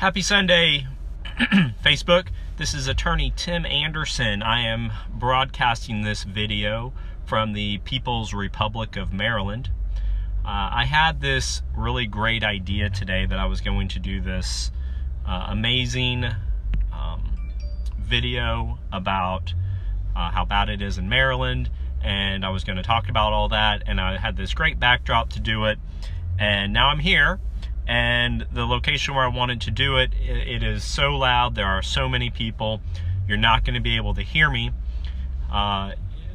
Happy Sunday, Facebook. This is attorney Tim Anderson. I am broadcasting this video from the People's Republic of Maryland. I had this really great idea today that I was going to do this amazing video about how bad it is in Maryland, and I was going to talk about all that, and I had this great backdrop to do it, and now I'm here. And the location where I wanted to do it, it is so loud. There are so many people. You're not going to be able to hear me.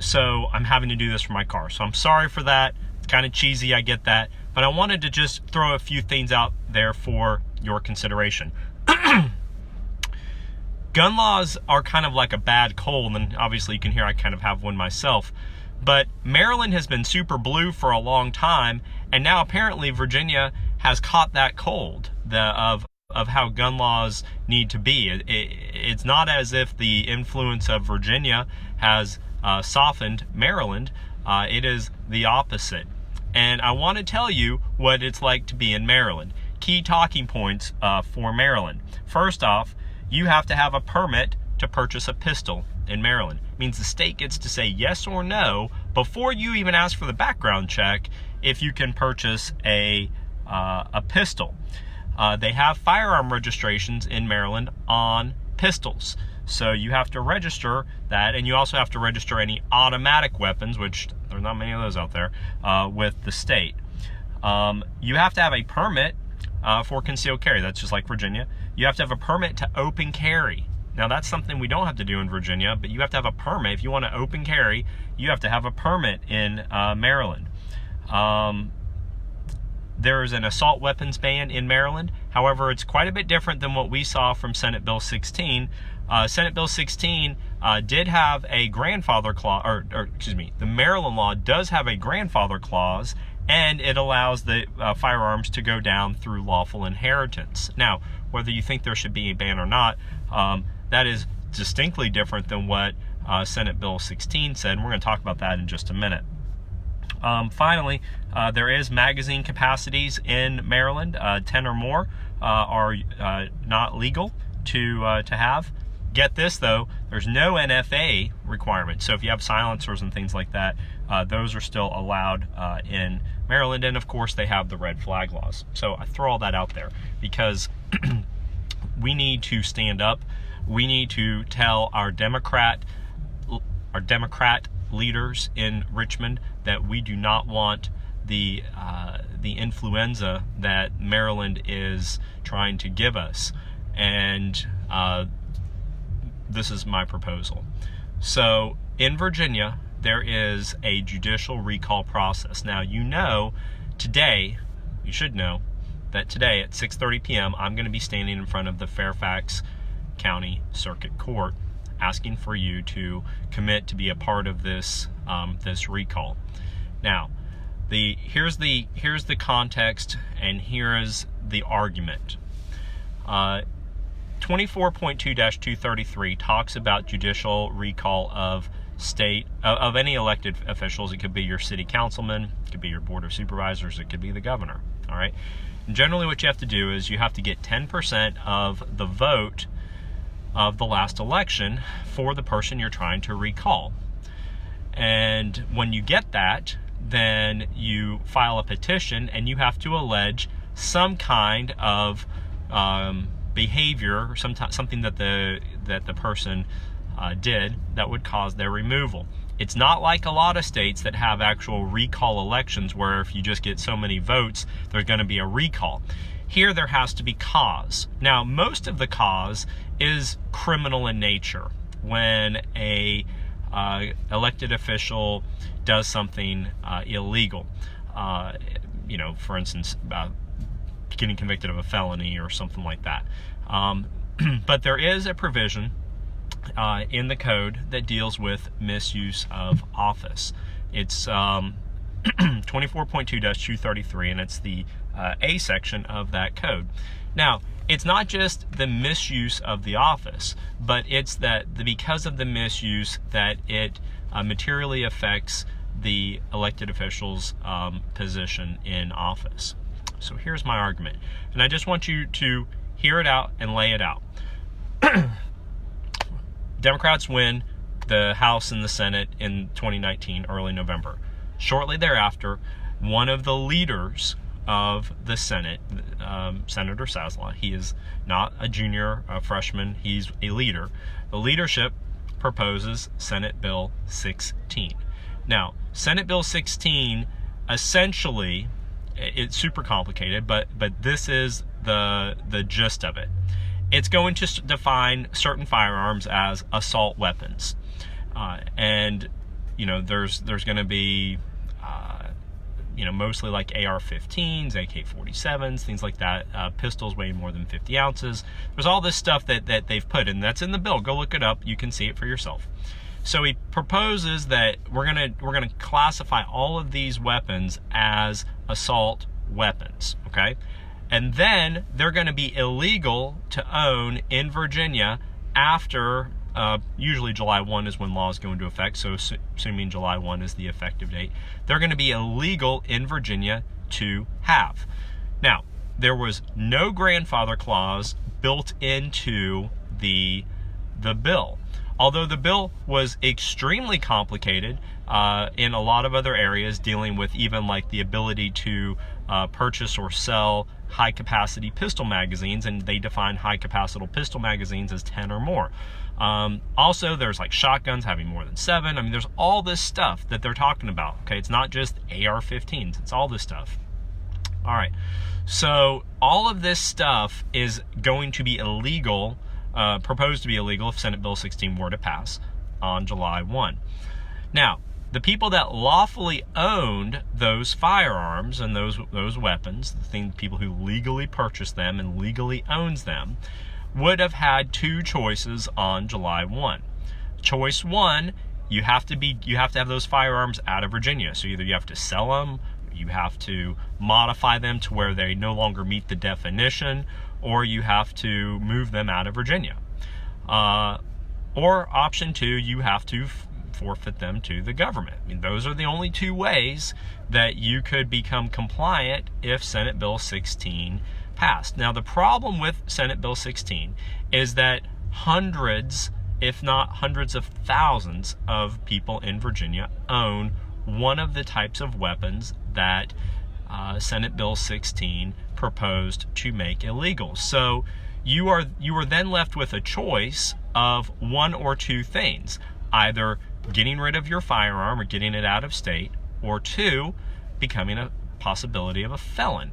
So I'm having to do this from my car. So I'm sorry for that. It's kind of cheesy, I get that. But I wanted to just throw a few things out there for your consideration. Gun laws are kind of like a bad cold, and obviously you can hear I kind of have one myself. But Maryland has been super blue for a long time, and now apparently Virginia has caught that cold of how gun laws need to be. It's not as if the influence of Virginia has softened Maryland. It is the opposite. And I want to tell you what it's like to be in Maryland. Key talking points for Maryland. First off, you have to have a permit to purchase a pistol in Maryland. It means the state gets to say yes or no before you even ask for the background check if you can purchase a pistol. They have firearm registrations in Maryland on pistols. So you have to register that, and you also have to register any automatic weapons, which there's not many of those out there, with the state. You have to have a permit for concealed carry. That's just like Virginia. You have to have a permit to open carry. Now that's something we don't have to do in Virginia, but you have to have a permit. If you want to open carry, you have to have a permit in Maryland. There is an assault weapons ban in Maryland. However, it's quite a bit different than what we saw from Senate Bill 16. Senate Bill 16 did have a grandfather clause, or excuse me, the Maryland law does have a grandfather clause, and it allows the firearms to go down through lawful inheritance. Now, whether you think there should be a ban or not, that is distinctly different than what Senate Bill 16 said, and we're going to talk about that in just a minute. Finally, there is magazine capacities in Maryland. 10 or more are not legal to have. Get this though, there's no NFA requirement. So if you have silencers and things like that, those are still allowed in Maryland. And of course they have the red flag laws. So I throw all that out there because we need to stand up. We need to tell our Democrat leaders in Richmond that we do not want the influenza that Maryland is trying to give us, and this is my proposal. So in Virginia there is a judicial recall process. Now you should know that today at 6:30 p.m. I'm going to be standing in front of the Fairfax County Circuit Court asking for you to commit to be a part of this this recall. Now, here's the context, and here is the argument. 24.2-233 talks about judicial recall of any elected officials. It could be your city councilman, it could be your board of supervisors, it could be the governor. All right. And generally, what you have to do is you have to get 10% of the vote of the last election for the person you're trying to recall. And when you get that, then you file a petition, and you have to allege some kind of behavior, or something that the person did that would cause their removal. It's not like a lot of states that have actual recall elections where if you just get so many votes, there's going to be a recall. Here there has to be cause. Now, most of the cause is criminal in nature. When a elected official does something illegal, for instance, getting convicted of a felony or something like that. But there is a provision in the code that deals with misuse of office. It's 24.2-233, and it's the A section of that code. Now, it's not just the misuse of the office, but it's that because of the misuse that it materially affects the elected official's position in office. So here's my argument, and I just want you to hear it out and lay it out. Democrats win the House and the Senate in 2019, early November. Shortly thereafter, one of the leaders of the Senate, Senator Saslaw, he is not a junior, a freshman, he's a leader. The leadership proposes Senate Bill 16. Now, Senate Bill 16, essentially, it's super complicated, but this is the gist of it. It's going to define certain firearms as assault weapons, and there's going to be mostly like AR-15s, AK-47s, things like that, pistols weighing more than 50 ounces. There's all this stuff that they've put in. That's in the bill. Go look it up. You can see it for yourself. So he proposes that we're gonna classify all of these weapons as assault weapons, okay? And then they're going to be illegal to own in Virginia after, usually July 1 is when laws go into effect, so assuming July 1 is the effective date, they're going to be illegal in Virginia to have. Now, there was no grandfather clause built into the bill. Although the bill was extremely complicated in a lot of other areas, dealing with even like the ability to purchase or sell high-capacity pistol magazines, and they define high-capacity pistol magazines as 10 or more. Also, there's like shotguns having more than 7. I mean, there's all this stuff that they're talking about, okay? It's not just AR-15s. It's all this stuff. All right. So all of this stuff is going to be illegal, proposed to be illegal if Senate Bill 16 were to pass on July 1. Now, the people that lawfully owned those firearms and those weapons, people who legally purchased them and legally owns them, would have had two choices on July 1. Choice 1, you have to have those firearms out of Virginia. So either you have to sell them, you have to modify them to where they no longer meet the definition, or you have to move them out of Virginia. Or option 2, you have to forfeit them to the government. I mean, those are the only two ways that you could become compliant if Senate Bill 16 passed. Now, the problem with Senate Bill 16 is that hundreds, if not hundreds of thousands of people in Virginia own one of the types of weapons that Senate Bill 16 proposed to make illegal. So you are then left with a choice of one or two things: either getting rid of your firearm or getting it out of state, or 2, becoming a possibility of a felon.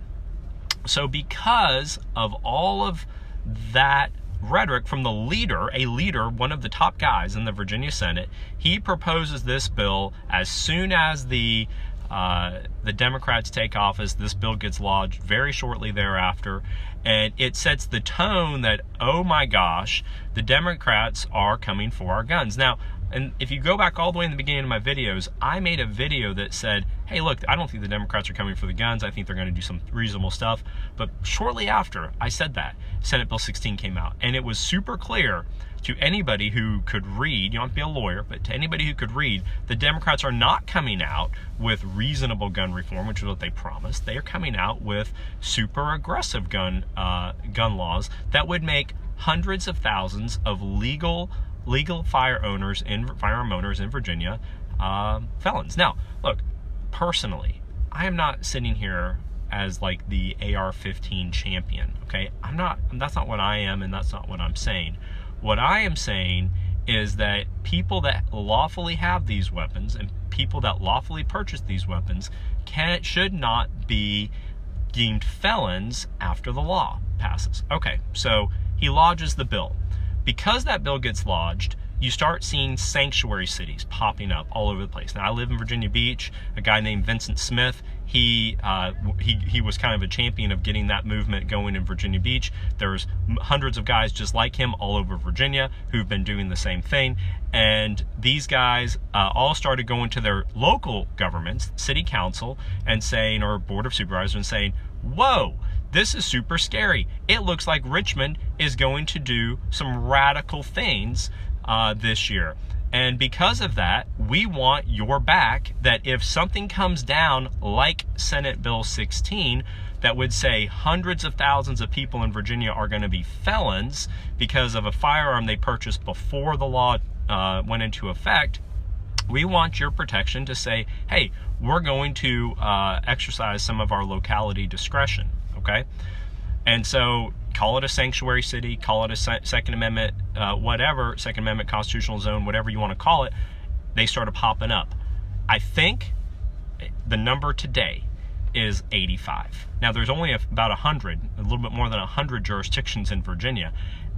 So because of all of that rhetoric from the leader, one of the top guys in the Virginia Senate, he proposes this bill as soon as the Democrats take office. This bill gets lodged very shortly thereafter, and it sets the tone that, oh my gosh, the Democrats are coming for our guns. Now, and if you go back all the way in the beginning of my videos, I made a video that said, hey, look, I don't think the Democrats are coming for the guns. I think they're going to do some reasonable stuff. But shortly after I said that, Senate Bill 16 came out. And it was super clear to anybody who could read, you don't have to be a lawyer, but to anybody who could read, the Democrats are not coming out with reasonable gun reform, which is what they promised. They are coming out with super aggressive gun laws that would make hundreds of thousands of legal firearm owners in Virginia felons. Now, look, personally, I am not sitting here as like the AR-15 champion, okay? That's not what I am, and that's not what I'm saying. What I am saying is that people that lawfully have these weapons and people that lawfully purchase these weapons should not be deemed felons after the law passes. Okay, so he lodges the bill. Because that bill gets lodged, you start seeing sanctuary cities popping up all over the place. Now, I live in Virginia Beach. A guy named Vincent Smith, he was kind of a champion of getting that movement going in Virginia Beach. There's hundreds of guys just like him all over Virginia who've been doing the same thing. And these guys all started going to their local governments, city council, and saying, or board of supervisors, and saying, whoa, this is super scary. It looks like Richmond is going to do some radical things this year. And because of that, we want your back, that if something comes down like Senate Bill 16, that would say hundreds of thousands of people in Virginia are going to be felons because of a firearm they purchased before the law went into effect, we want your protection to say, hey, we're going to exercise some of our locality discretion, okay? And so call it a sanctuary city, call it a Second Amendment, whatever, Second Amendment constitutional zone, whatever you want to call it, they started popping up. I think the number today is 85. Now, there's only about 100, a little bit more than 100 jurisdictions in Virginia.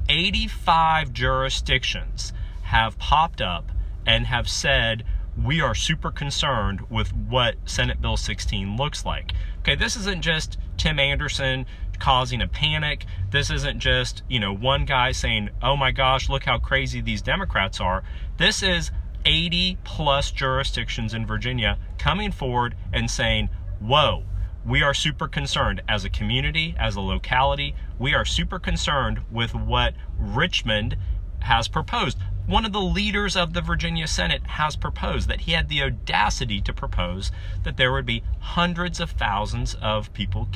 85 jurisdictions have popped up and have said, we are super concerned with what Senate Bill 16 looks like. Okay, this isn't just Tim Anderson causing a panic. This isn't just, one guy saying, oh my gosh, look how crazy these Democrats are. This is 80 plus jurisdictions in Virginia coming forward and saying, whoa, we are super concerned as a community, as a locality. We are super concerned with what Richmond has proposed. One of the leaders of the Virginia Senate has proposed that he had the audacity to propose that there would be hundreds of thousands of people,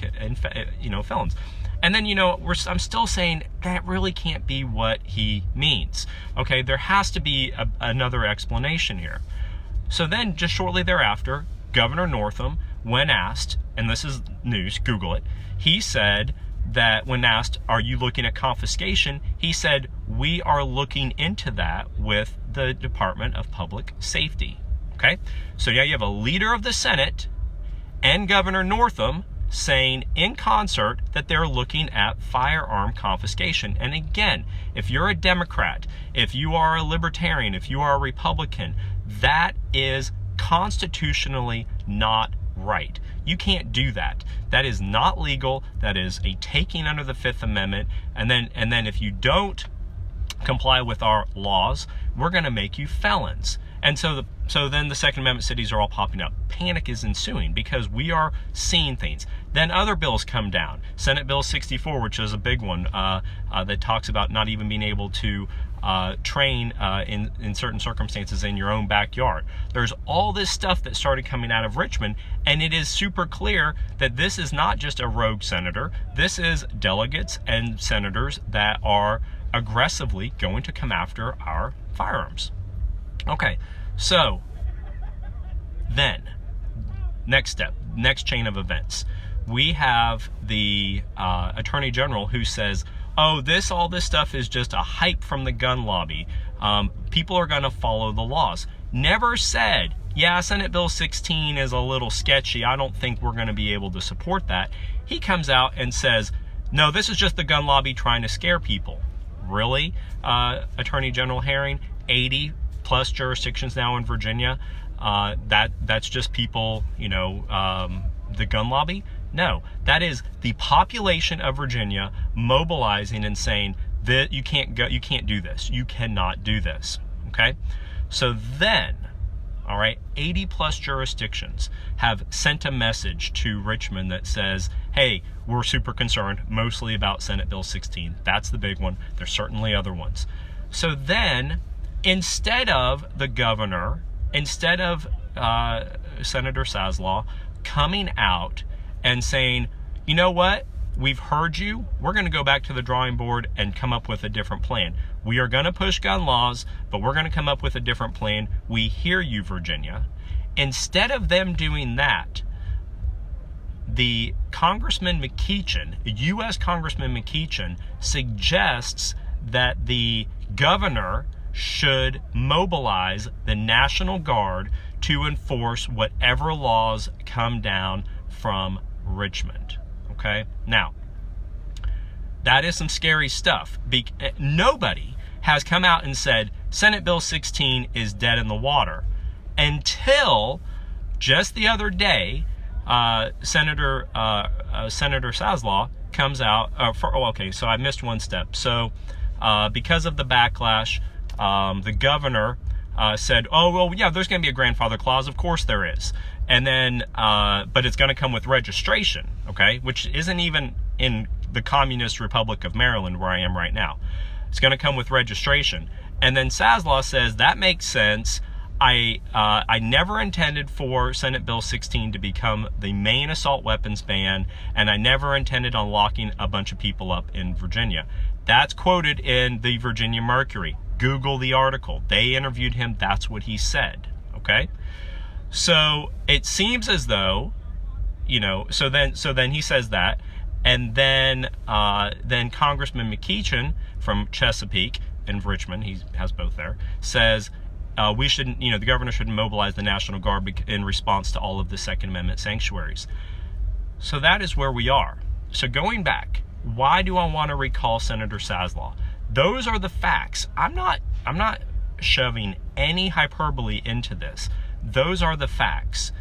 felons. And then, I'm still saying that really can't be what he means. Okay, there has to be another explanation here. So then, just shortly thereafter, Governor Northam, when asked, and this is news, Google it, he said that when asked, are you looking at confiscation? He said, we are looking into that with the Department of Public Safety. Okay, so now you have a leader of the Senate and Governor Northam saying in concert that they're looking at firearm confiscation. And again, if you're a Democrat, if you are a Libertarian, if you are a Republican, that is constitutionally not right. You can't do that. That is not legal. That is a taking under the Fifth Amendment. And then if you don't comply with our laws, we're going to make you felons. And so then the Second Amendment cities are all popping up. Panic is ensuing because we are seeing things. Then other bills come down. Senate Bill 64, which is a big one, that talks about not even being able to train in certain circumstances in your own backyard. There's all this stuff that started coming out of Richmond, and it is super clear that this is not just a rogue senator. This is delegates and senators that are aggressively going to come after our firearms. Okay, so then, next step, next chain of events. We have the Attorney General who says, oh, all this stuff is just a hype from the gun lobby. People are going to follow the laws. Never said, yeah, Senate Bill 16 is a little sketchy. I don't think we're going to be able to support that. He comes out and says, no, this is just the gun lobby trying to scare people. Really, Attorney General Herring? 80 plus jurisdictions now in Virginia. That's just people, the gun lobby? No, that is the population of Virginia mobilizing and saying that you can't do this. You cannot do this. Okay? So then, all right, 80 plus jurisdictions have sent a message to Richmond that says, hey, we're super concerned mostly about Senate Bill 16. That's the big one. There's certainly other ones. So then, instead of the governor, instead of Senator Saslaw coming out and saying, you know what, we've heard you, we're going to go back to the drawing board and come up with a different plan. We are going to push gun laws, but we're going to come up with a different plan. We hear you, Virginia. Instead of them doing that, the Congressman McEachin, U.S. Congressman McEachin, suggests that the governor should mobilize the National Guard to enforce whatever laws come down from Richmond. Okay? Now, that is some scary stuff. Nobody has come out and said Senate Bill 16 is dead in the water until just the other day, Senator Saslaw comes out. So I missed one step. So because of the backlash, the governor said, oh, well, yeah, there's going to be a grandfather clause. Of course there is. And then, but it's going to come with registration, okay, which isn't even in the Communist Republic of Maryland where I am right now. It's going to come with registration. And then Saslaw says, that makes sense. I never intended for Senate Bill 16 to become the main assault weapons ban, and I never intended on locking a bunch of people up in Virginia. That's quoted in the Virginia Mercury. Google the article. They interviewed him. That's what he said. Okay? So it seems as though, so then he says that, and then Congressman McEachin from Chesapeake and Richmond, he has both there, says we shouldn't, the governor shouldn't mobilize the National Guard in response to all of the Second Amendment sanctuaries. So that is where we are. So going back, why do I want to recall Senator Saslaw? Those are the facts. I'm not shoving any hyperbole into this. Those are the facts.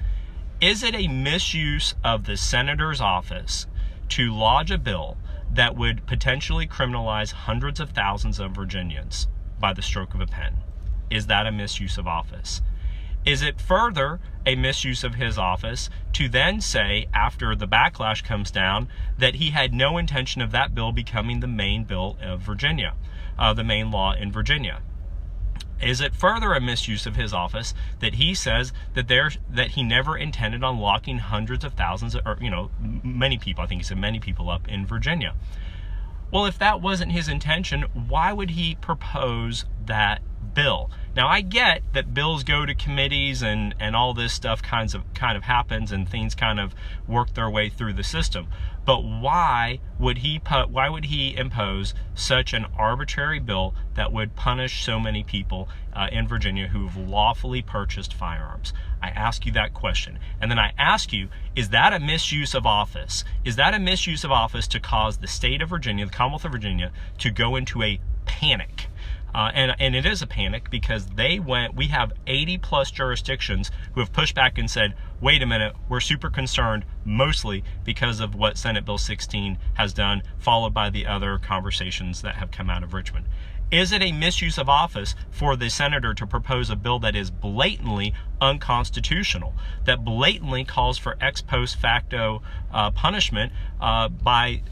Is it a misuse of the senator's office to lodge a bill that would potentially criminalize hundreds of thousands of Virginians by the stroke of a pen? Is that a misuse of office? Is it further a misuse of his office to then say, after the backlash comes down, that he had no intention of that bill becoming the main bill of Virginia, the main law in Virginia? Is it further a misuse of his office that he says that he never intended on locking hundreds of thousands, or many people, I think he said many people, up in Virginia? Well, if that wasn't his intention, why would he propose that bill? Now, I get that bills go to committees and all this stuff kind of happens and things kind of work their way through the system. But why would he impose such an arbitrary bill that would punish so many people in Virginia who have lawfully purchased firearms? I ask you that question. And then I ask you, is that a misuse of office? Is that a misuse of office to cause the state of Virginia, the Commonwealth of Virginia, to go into a panic? And it is a panic because we have 80 plus jurisdictions who have pushed back and said, wait a minute, we're super concerned, mostly because of what Senate Bill 16 has done, followed by the other conversations that have come out of Richmond. Is it a misuse of office for the senator to propose a bill that is blatantly unconstitutional, that blatantly calls for ex post facto punishment by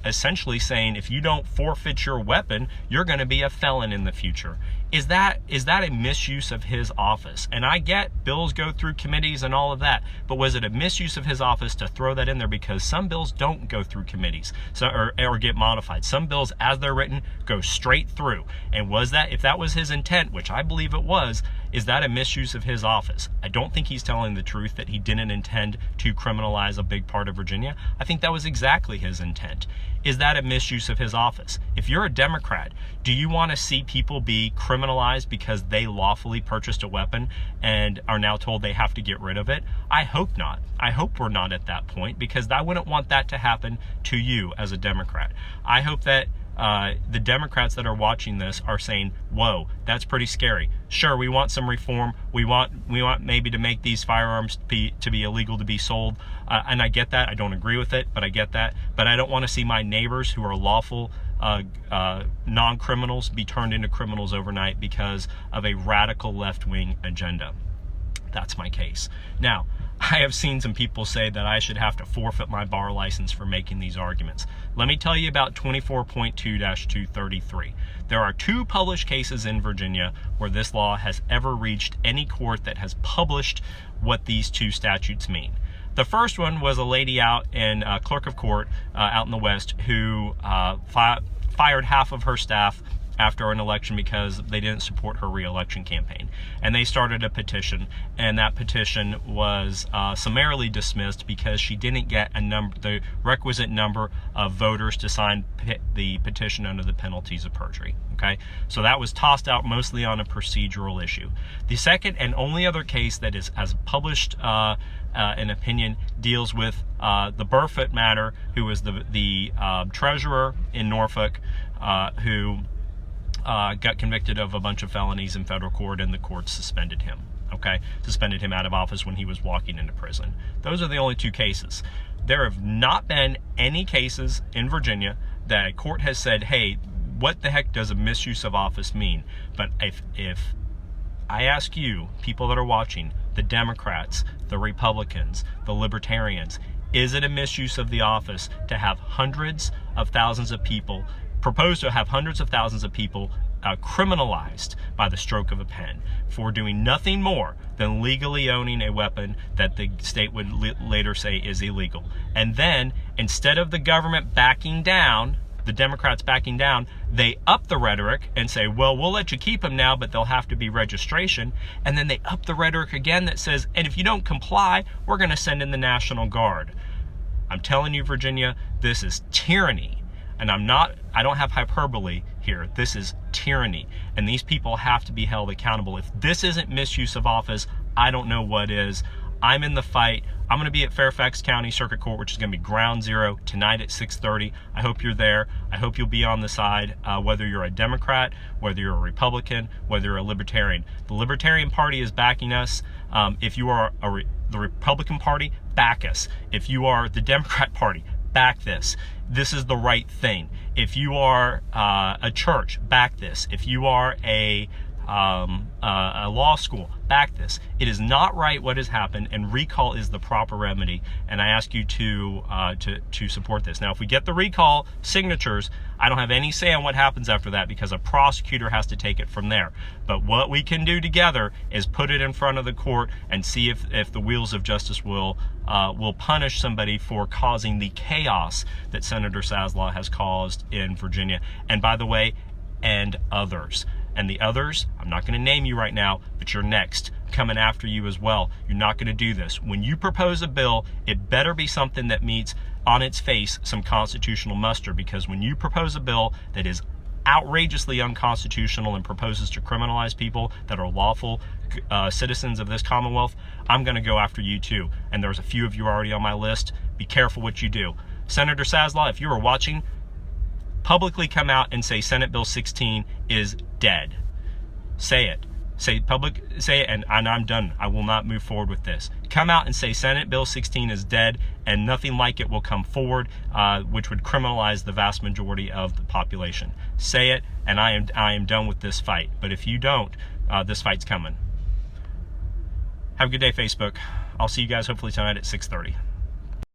essentially saying if you don't forfeit your weapon, you're going to be a felon in the future? Is that a misuse of his office? And I get bills go through committees and all of that, but was it a misuse of his office to throw that in there? Because some bills don't go through committees or get modified. Some bills, as they're written, go straight through. And if that was his intent, which I believe it was, is that a misuse of his office? I don't think he's telling the truth that he didn't intend to criminalize a big part of Virginia. I think that was exactly his intent. Is that a misuse of his office? If you're a Democrat, do you want to see people be criminalized because they lawfully purchased a weapon and are now told they have to get rid of it? I hope not. I hope we're not at that point, because I wouldn't want that to happen to you as a Democrat. I hope that the Democrats that are watching this are saying, whoa, that's pretty scary. Sure, we want some reform. We want maybe to make these firearms to be illegal to be sold. And I get that. I don't agree with it, but I get that. But I don't want to see my neighbors who are lawful non-criminals be turned into criminals overnight because of a radical left-wing agenda. That's my case. Now, I have seen some people say that I should have to forfeit my bar license for making these arguments. Let me tell you about 24.2-233. There are 2 published cases in Virginia where this law has ever reached any court that has published what these 2 statutes mean. The first one was a lady out in clerk of court out in the West who fired half of her staff after an election because they didn't support her re-election campaign. And they started a petition, and that petition was summarily dismissed because she didn't get the requisite number of voters to sign the petition under the penalties of perjury. Okay, so that was tossed out mostly on a procedural issue. The second and only other case that has published an opinion deals with the Burfoot matter, who was the treasurer in Norfolk, who got convicted of a bunch of felonies in federal court, and the court suspended him. Okay, suspended him out of office when he was walking into prison. Those are the only 2 cases. There have not been any cases in Virginia that a court has said, hey, what the heck does a misuse of office mean? But if I ask you, people that are watching, the Democrats, the Republicans, the Libertarians, is it a misuse of the office to have hundreds of thousands of people, propose to have hundreds of thousands of people criminalized by the stroke of a pen for doing nothing more than legally owning a weapon that the state would later say is illegal. And then, instead of the government backing down, the Democrats backing down, they up the rhetoric and say, well, we'll let you keep them now, but they'll have to be registration. And then they up the rhetoric again that says, and if you don't comply, we're going to send in the National Guard. I'm telling you, Virginia, this is tyranny. And I don't have hyperbole here. This is tyranny. And these people have to be held accountable. If this isn't misuse of office, I don't know what is. I'm in the fight. I'm going to be at Fairfax County Circuit Court, which is going to be ground zero tonight at 6:30. I hope you're there. I hope you'll be on the side, whether you're a Democrat, whether you're a Republican, whether you're a Libertarian. The Libertarian Party is backing us. If you are the Republican Party, back us. If you are the Democrat Party, back this. This is the right thing. If you are a church, back this. If you are a law school, back this. It is not right what has happened, and recall is the proper remedy. And I ask you to support this. Now, if we get the recall signatures, I don't have any say on what happens after that because a prosecutor has to take it from there. But what we can do together is put it in front of the court and see if the wheels of justice will punish somebody for causing the chaos that Senator Saslaw has caused in Virginia. And by the way, and others. And the others, I'm not going to name you right now, but you're next, coming after you as well. You're not going to do this. When you propose a bill, it better be something that meets, on its face, some constitutional muster, because when you propose a bill that is outrageously unconstitutional and proposes to criminalize people that are lawful citizens of this Commonwealth, I'm going to go after you too. And there's a few of you already on my list. Be careful what you do. Senator Saslaw, if you are watching, publicly come out and say Senate Bill 16 is dead. Say it. Say it, and I'm done. I will not move forward with this. Come out and say Senate Bill 16 is dead, and nothing like it will come forward, which would criminalize the vast majority of the population. Say it, and I am done with this fight. But if you don't, this fight's coming. Have a good day, Facebook. I'll see you guys hopefully tonight at 6:30.